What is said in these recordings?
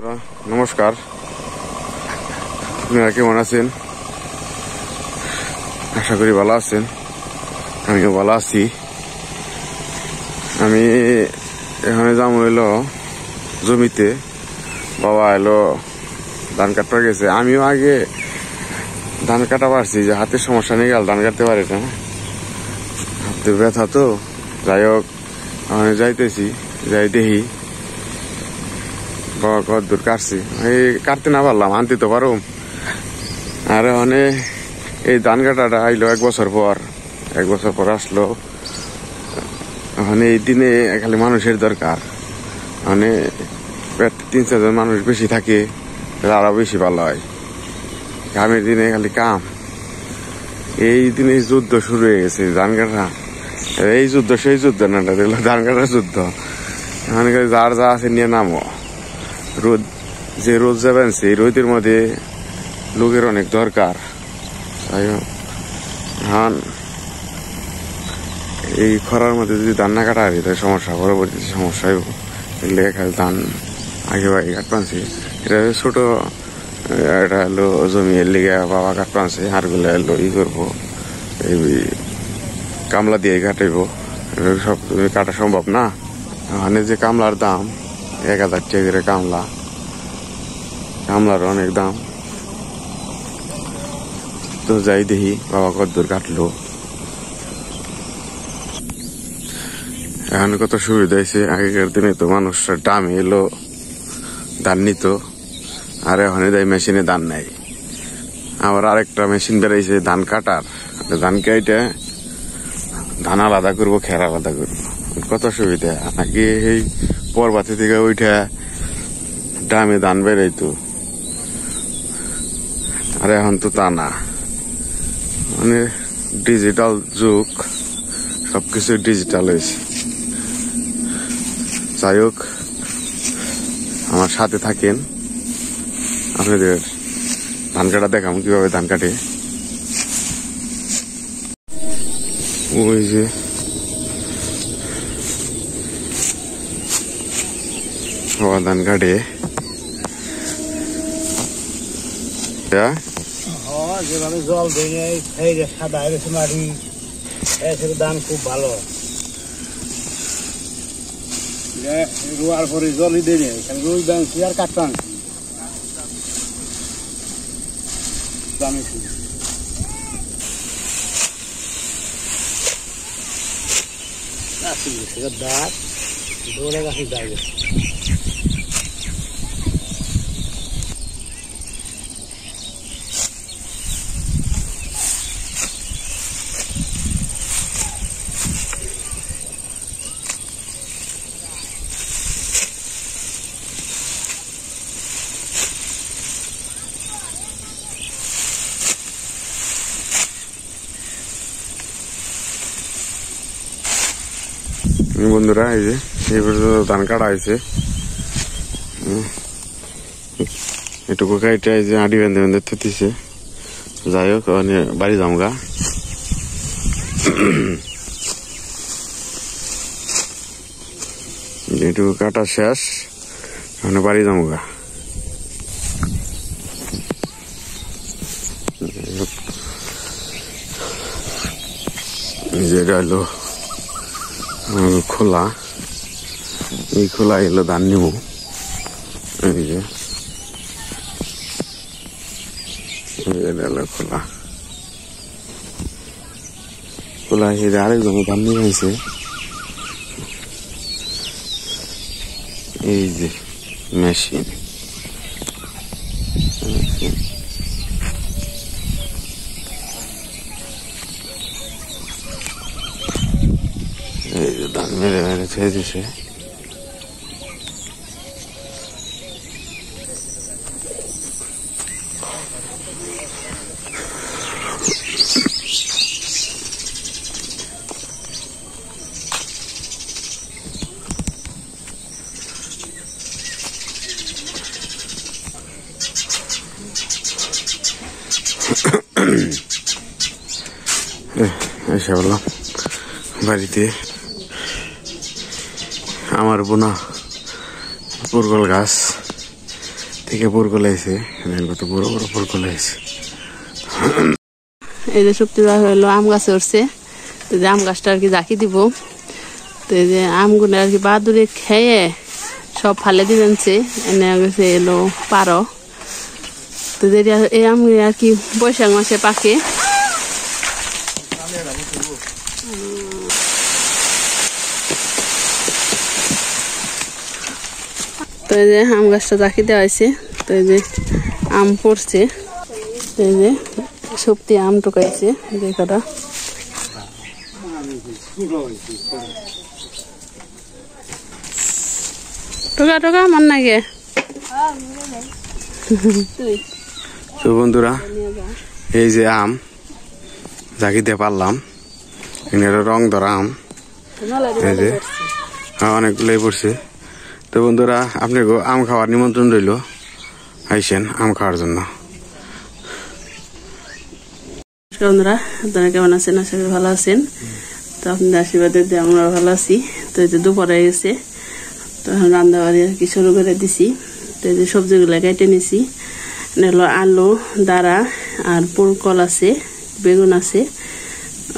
বন্ধুরা নমস্কার, আপনারা কেমন আছেন? আশা করি ভালো আছেন। আমিও ভালো আছি। আমি এখানে যাবো হইলো জমিতে। বাবা এলো ধান কাটতে গেছে। আমিও আগে ধান কাটা পারছি, যে হাতের সমস্যা নিয়ে গেল ধান কাটতে পারি না, হাতে ব্যথা তো। যাই হোক, আমি যাইতেছি, যাই দেখি বাবা কত দূর কাটছি। এই কাটতে না পারলাম, আনতে তো পারো। আর ওখানে এই ধান কাটাটা আইলো এক বছর পর আসলো। ওখানে এই দিনে খালি মানুষের দরকার। মানে 3-4 জন মানুষ বেশি থাকে, আরো বেশি ভালো হয়। কামের দিনে খালি কাম। এই দিনে যুদ্ধ শুরু হয়ে গেছে ধান কাটা। এই যুদ্ধ সেই যুদ্ধ না, ধান কাটার যুদ্ধ। এখানে যার যা আছে নিয়ে নামো। রোদ যে রোদ যাবেন, সেই রোদের মধ্যে লোকের অনেক দরকার। তাই ধান এই খরার মধ্যে যদি ধান না কাটা হয়, তাই সমস্যা, পরবর্তী সমস্যা লেগে খালি ধান আগে কাট পানছি। এটা ছোট, এটা হলো জমি, এর লেগে বাবা কাট পানছে। হারগুলো এলো করবো, এই কামলা দিয়ে কাটাইব। সব কাটা সম্ভব না। ওখানে যে কামলার দাম 1000 টাকা করে কামলার অনেক দাম। তো যাই দেখি বাবা কত দূর কাটলো। এখন কত সুবিধা হয়েছে। আগেকার দিনে তো মানুষরা দামে এলো ধান নিত, আর এখন দেয় মেশিনে ধান নেয়। আবার আরেকটা মেশিন বেড়াইছে ধান কাটার। ধান কেটে ধান আলাদা করবো, খের আলাদা করবো। কত সুবিধা। আগে এই পরবাতি থেকে ওইটা দামে ধান বেড়াইতো, আর এখন তো তা না। মানে ডিজিটাল যুগ, সবকিছু ডিজিটাল হয়েছে। যাই হোক, আমার সাথে থাকেন, আপনাদের ধান কাটা দেখাম কিভাবে ধান কাটে। ওই যে ধান কাটে, যেভাবে জল দিয়ে সাদা হয়ে গেছে মাটি, ধান খুব ভালো। রোয়ার পরে জলই দিয়ে রোজ বাংছি আর কাটতে আনছি। দাঁত দৌড়ে গাছি দাঁড়িয়ে বন্ধুরা। এই যে এই পর্যন্ত ধান কাটা হয়েছে। এটুকু কাইটা এই যে আড়ি বেঁধে বেঁধে থেতিছে। যাই হোক, বাড়ি যামগা। এটুকু কাটা শেষ, মানে বাড়ি যামগা। যেটা হলো খোলা, এই খোলা এলো ধান নিব। এই যে খোলা খোলা আরেকজন ধান নিয়ে গেছে। এই যে মেশিন, এই যে ধান মেরে মেরে ছেড়ে দিছে। এসে বললাম বাড়িতে। আমার বোনা পুরগল গাছ, থেকে পুরকলা আছে, কত বড় বড় পুরকলা আছে। এই যে সপ্তাহ হলো আম গাছে উঠছে, তো যে আম গাছটা আর কি জাকি দিব। তো এই যে আমগুলো আর কি বাদুরে খেয়ে সব ফালে দিবেনছে, এনে গেছে এলো পারো। তো যে এই আমগুলো আর কি বৈশাখ মাসে পাকে। তো এই যে আম গাছটা জাকি দেওয়া হয়েছে। তো এই যে আম পড়ছে, এই যে সত্যি আম টোকাইছে যে কটা। টোকা টোকা মন নাগে। তো বন্ধুরা, এই যে আম জাকি দিয়ে পারলাম, রং ধরা আম, এই যে অনেকগুলোই পড়ছে। তো বন্ধুরা, আপনাকে আম খাওয়ার নিমন্ত্রণ রইল, আইসেন আম খাওয়ার জন্য। বন্ধুরা, আপনারা কেমন আছেন? আশা করি ভালো আছেন। তো আপনাদের আশীর্বাদে আমরা ভালো আছি। তো এই যে দুপুর হয়ে গেছে, তো এখন রান্না বাড়ি আর কি শুরু করে দিছি। তো এই যে সবজিগুলো কেটে নিছি, হলো আলু, দাঁড়া আর পুরকল আছে, বেগুন আছে,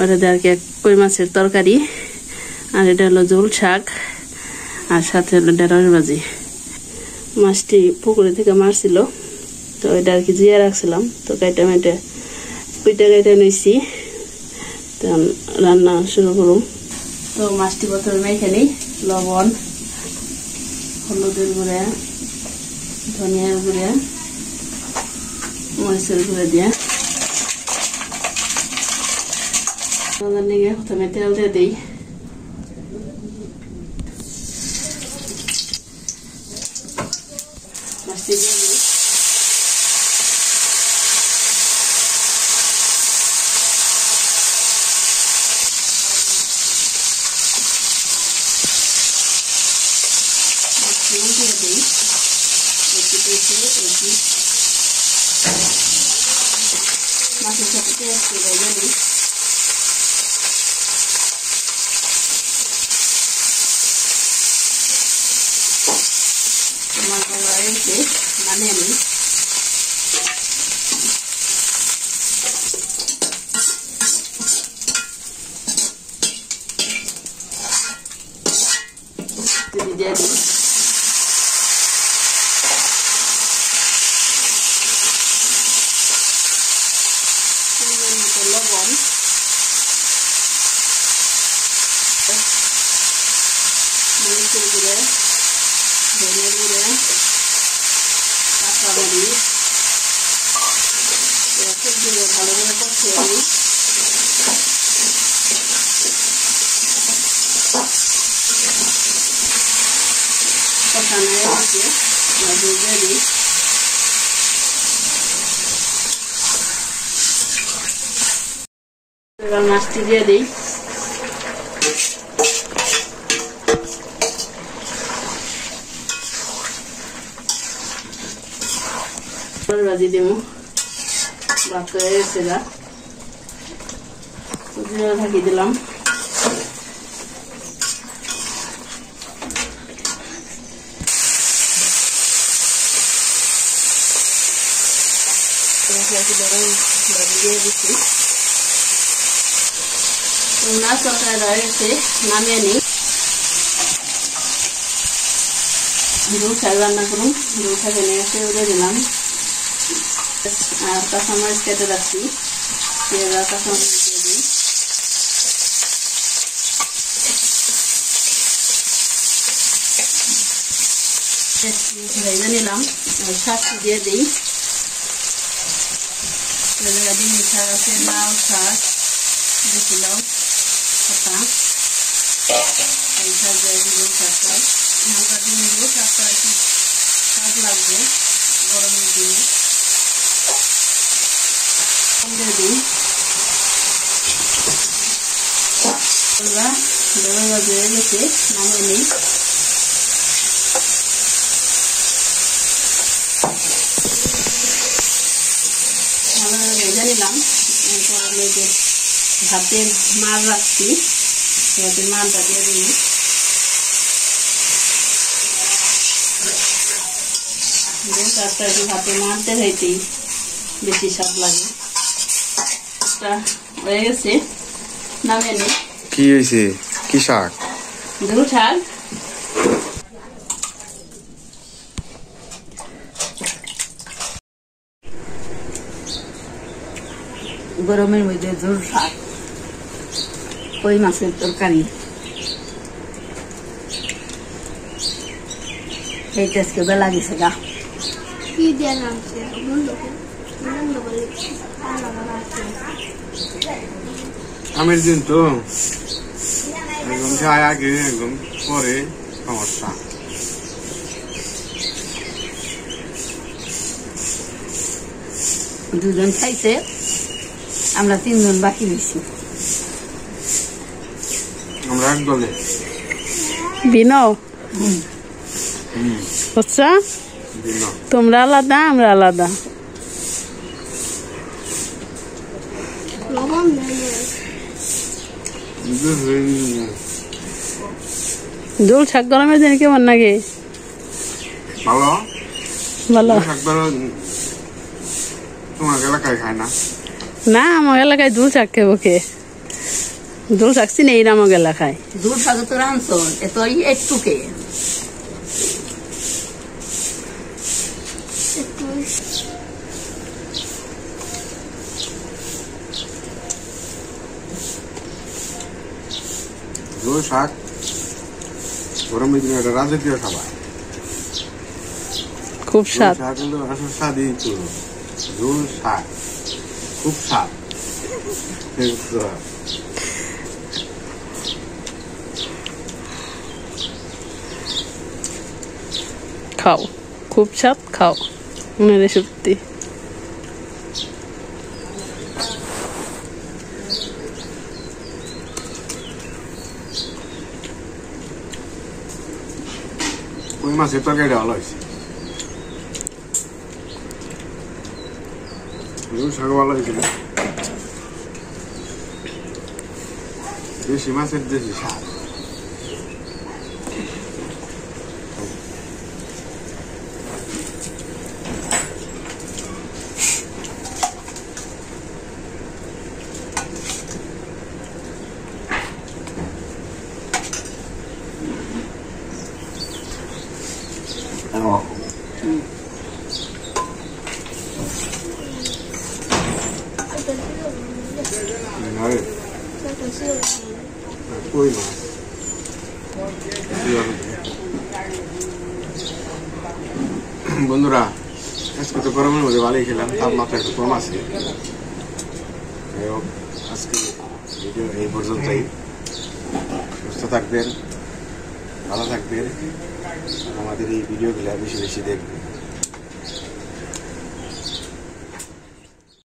ওটাতে আর কি কই মাছের তরকারি, আর এটা হলো ঝোল শাক, আর সাথে হলো ঢেঁড়স ভাজি। মাছটি পুকুরে থেকে মারছিল, তো এটা আর কি জিয়া রাখছিলাম। তো কেটে মেটে পিঠা কেটে নিয়েছি, তো রান্না শুরু করুন। তো মাছটি প্রথমে মেখে নিই, লবণ, হলুদের গুঁড়া, ধনিয়ার গুঁড়া, মরিচের গুঁড়া দিয়ে প্রথমে তেল দিয়ে দিই। মাছটি দিয়ে দিই। মাছের সাথে পেঁয়াজ দিয়ে দিই। নামিয়ে নিই। দিয়ে দিই। লবণ, মরিচের গুঁড়ো, ধনিয়ার গুঁড়ো, কাঁচা মরিচ, সবজিগুলো ভালো করে কষিয়ে নিই। কষানো হয়ে গেছে, দিয়ে দিই। এবার মাছটি দিয়ে দিই। ভাজি দিব, ভাত হয়ে গেছে গা, ঢাকি দিলাম। দিয়ে দিচ্ছি। মাছ তরকারি রয়েছে, নামিয়ে নিই। ঝোল শাক রান্না করুন, ঝোল শাক এনে এসে উড়ে দিলাম। আর কাঁচামরিচ কেটে রাখছি, পেঁয়াজ আর কাঁচামরিচ দিয়ে দিই। ভেজে নিলাম, শাকটি দিয়ে দিই। ডিমের শাক আছে, লাউ শাক, বেশি লাউ পাতা, এই শাক দিয়ে দিব। শাকটা হালকা ডিম দিব, শাকটা একটু স্বাদ লাগবে গরমের দিনে। দিয়ে দিই। ঢেঁড়স ভাজি হয়ে গেছে, নামিয়ে নিই। ভালোভাবে ভেজে নিলাম। এরপর আমি যে ভাতের মাল রাখছি, ভাতের মালটা দিয়ে দিই। দুল শাকটা একটু হাতে নাড়তে হইতেই বেশি স্বাদ লাগে। হয়ে গেছে, নামিয়ে নি। কি হয়েছে? কি শাক? দুল শাক। গরমের মধ্যে ঝোল শাক, কই মাছের তরকারি, এইটা আজকে বেলা গেছে গা। আমের দিন তো একদম যায় আগে একদম পরে সমস্যা। দুজন খাইছে, আমরা 3 জন বাকি রয়েছি। আমরা এক দলে। বিনো বুঝছো, তোমরা আলাদা আমরা আলাদা। দুল শাক গরমের দিন কেমন লাগে? ভালো ভালো। তোমার এলাকায় খায় না? না, আমার এলাকায় দুল শাক খেবো কে? দুল শাক চিনি না আমার এলাকায়। দুল শাক তো রাঁধছো, এত একটুকে দুল শাক গরমের দিনে একটা রাজকীয় খাবার। খুব স্বাদ। শাক হলো আসলে স্বাদই তো। দুল শাক খুব স্বাদ। খাও, খুব স্বাদ, খাও মনে সত্যি। ওই মাছের তরকারিটা ভালো হয়েছে। শাক ভালো হয়েছিল। দেশি মাছের দেশি স্বাদ। বন্ধুরা, আজকে তো গরমের মধ্যে ভালোই খেলাম, তাপমাত্রা একটু কম আছে। আজকে ভিডিও এই পর্যন্তই। সুস্থ থাকবেন, ভালো থাকবেন, আমাদের এই ভিডিওগুলো বেশি বেশি দেখবেন।